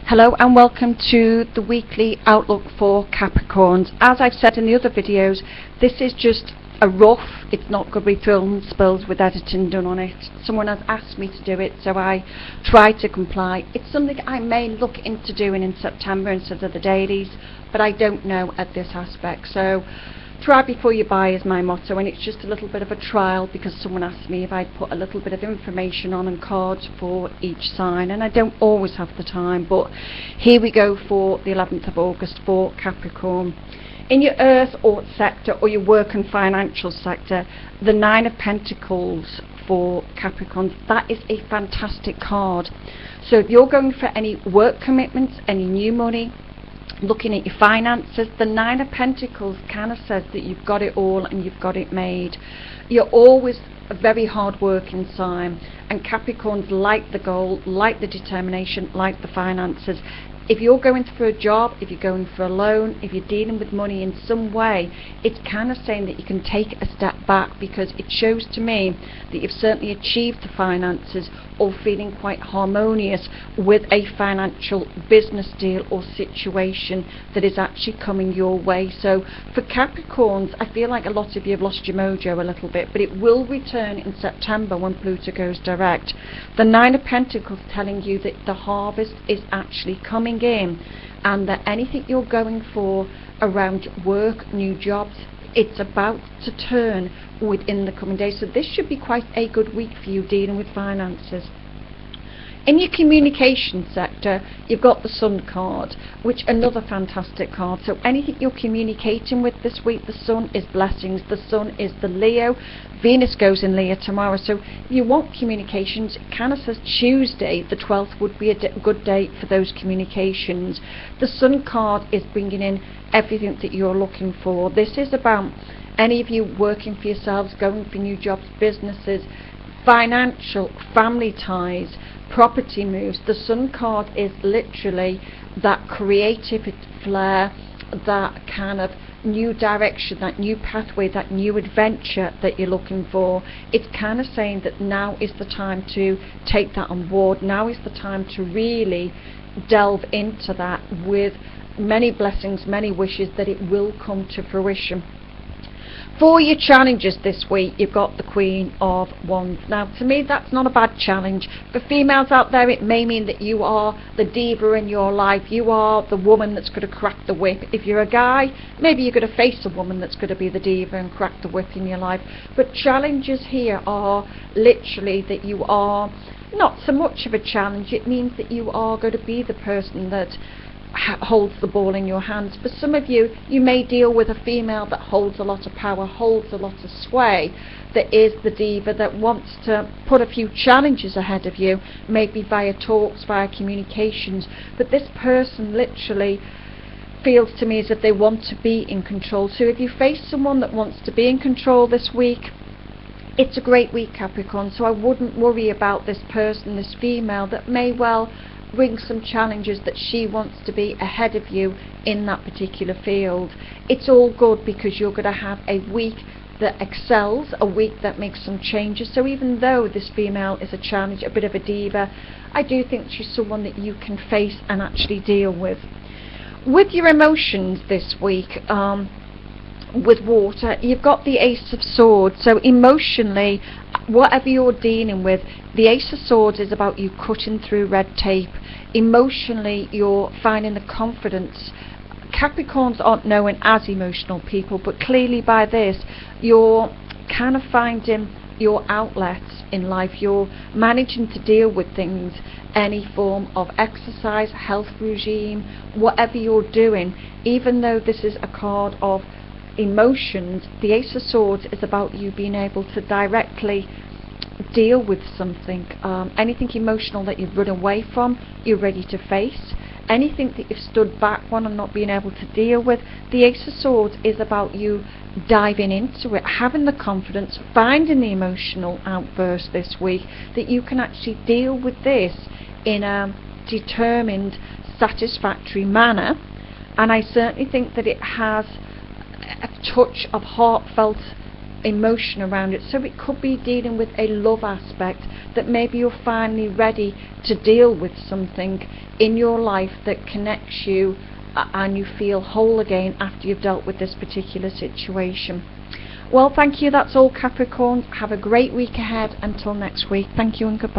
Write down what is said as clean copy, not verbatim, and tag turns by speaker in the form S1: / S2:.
S1: Hello and welcome to the weekly outlook for Capricorns. As I've said in the other videos, this is just a rough, it's not going to be thrills and spills with editing done on it. Someone has asked me to do it, so I try to comply. It's something I may look into doing in September instead of the dailies, but I don't know at this aspect. So try before you buy is my motto, and it's just a little bit of a trial because someone asked me if I'd put a little bit of information on and cards for each sign, and I don't always have the time, but here we go for the 11th of August for Capricorn. In your earth or sector or your work and financial sector, the 9 of Pentacles for Capricorn, that is a fantastic card. So if you're going for any work commitments, any new money, looking at your finances, the 9 of Pentacles kind of says that you've got it all and you've got it made. You're always a very hard working sign, and Capricorns like the goal, like the determination, like the finances. If you're going for a job, if you're going for a loan, if you're dealing with money in some way, it's kind of saying that you can take a step back, because it shows to me that you've certainly achieved the finances or feeling quite harmonious with a financial business deal or situation that is actually coming your way. So for Capricorns, I feel like a lot of you have lost your mojo a little bit, but it will return in September when Pluto goes direct. The 9 of Pentacles telling you that the harvest is actually coming in, and that anything you're going for around work, new jobs, it's about to turn within the coming days. So this should be quite a good week for you dealing with finances. In your communication sector, you've got the Sun card, which another fantastic card. So anything you're communicating with this week, the Sun is blessings. The Sun is the Leo. Venus goes in Leo tomorrow. So if you want communications, it kind of says Tuesday, the 12th, would be a good day for those communications. The Sun card is bringing in everything that you're looking for. This is about any of you working for yourselves, going for new jobs, businesses, financial, family ties, property moves. The Sun card is literally that creative flair, that kind of new direction, that new pathway, that new adventure that you're looking for. It's kind of saying that now is the time to take that on board. Now is the time to really delve into that with many blessings, many wishes that it will come to fruition. For your challenges this week, you've got the Queen of Wands. Now, to me, that's not a bad challenge. For females out there, it may mean that you are the diva in your life. You are the woman that's going to crack the whip. If you're a guy, maybe you're going to face a woman that's going to be the diva and crack the whip in your life. But challenges here are literally that you are not so much of a challenge. It means that you are going to be the person that holds the ball in your hands. For some of you, you may deal with a female that holds a lot of power, holds a lot of sway, that is the diva, that wants to put a few challenges ahead of you, maybe via talks, via communications. But this person literally feels to me as if they want to be in control. So if you face someone that wants to be in control this week, it's a great week, Capricorn. So I wouldn't worry about this person, this female, that may well bring some challenges that she wants to be ahead of you in that particular field. It's all good because you're going to have a week that excels, a week that makes some changes. So even though this female is a challenge, a bit of a diva, I do think she's someone that you can face and actually deal with. With your emotions this week, with water, you've got the Ace of Swords. So emotionally, whatever you're dealing with, the Ace of Swords is about you cutting through red tape. Emotionally, you're finding the confidence. Capricorns aren't known as emotional people, but clearly by this, you're kind of finding your outlets in life. You're managing to deal with things, any form of exercise, health regime, whatever you're doing. Even though this is a card of emotions, the Ace of Swords is about you being able to directly deal with something. Anything emotional that you've run away from, you're ready to face. Anything that you've stood back on and not being able to deal with, the Ace of Swords is about you diving into it, having the confidence, finding the emotional outburst this week, that you can actually deal with this in a determined, satisfactory manner. And I certainly think that it has a touch of heartfelt emotion around it. So it could be dealing with a love aspect, that maybe you're finally ready to deal with something in your life that connects you and you feel whole again after you've dealt with this particular situation. Well, thank you. That's all, Capricorn. Have a great week ahead. Until next week. Thank you and goodbye.